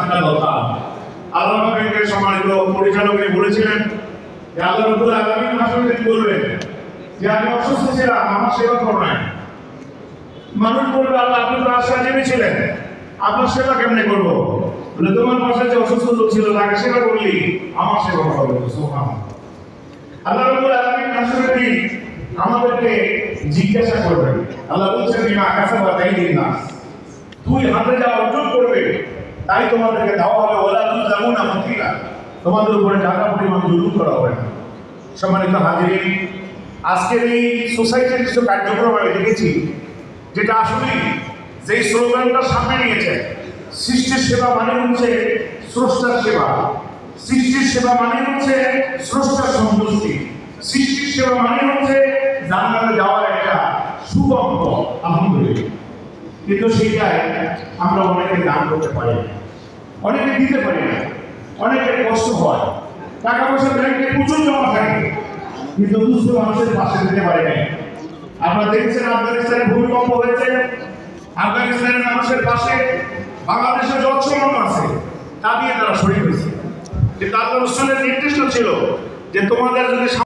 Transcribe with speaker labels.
Speaker 1: থাকা দরকার। আল্লাহ ব্যাংকের সম্মানিত পরিচালক বলেছিলেন যে আল্লাহ রাব্বুল আলামিন হাসরে বলবেন যে আমি অসুস্থ ছিলাম, আমার সেবা করো নাই। মানুষ বলবে আল্লাহ আপনি তো আশা জেনেছিলেন, আপনার সেবা কেমনে করবো? বলে তোমার পাশে যে অসুস্থ লোক ছিল তাকে সেবা করলি, আমার সেবা করবো। সুবহানাল্লাহ। আল্লাহ রাব্বুল আলামিন হাসরের দিন আমাদেরকে জিজ্ঞাসা করবেন। আল্লাহ বলছেন বিমা কাসাবাত আইদিন নাস, তুই হাতে যা অর্জন করবে তাই তোমাদেরকে দেওয়া হবে। ওয়ালা তুযামুনা ফাতিলা, তোমাদের উপরে টাকা পরিমাণ জুলুম করা হবে না। সম্মানিত হাজিরিন, আজকের এই সোসাইটির কিছু কার্যক্রম আমি দেখেছি যেটা আসলে যেই স্লোগানটা সামনে নিয়েছে, সৃষ্টির সেবা মানে হচ্ছে স্রষ্টার সেবা, সৃষ্টির সেবা মানে হচ্ছে স্রষ্টার সন্তুষ্টি, সৃষ্টির সেবা মানে হচ্ছে জান্নাতে যাওয়ার একটা সুগম পথ। আলহামদুলিল্লাহ। কিন্তু সেটাই আমরা অনেকে দান করতে পারি না, অনেকে দিতে পারি না, অনেকের কষ্ট হয়, টাকা পয়সা ব্যাংকে প্রচুর জমা থাকে, কিন্তু দুস্থ মানুষের পাশে দিতে পারে নাই। আপনারা দেখছেন আফগানিস্তানে ভূমিকম্প হয়েছে, আফগানিস্তানের মানুষের পাশে বাংলাদেশের যত মানুষ আছে তা দিয়ে তারা শরীর হয়েছে। কিন্তু আল্লাহ রাসূলের নির্দেশ ছিল যে তোমাদের যদি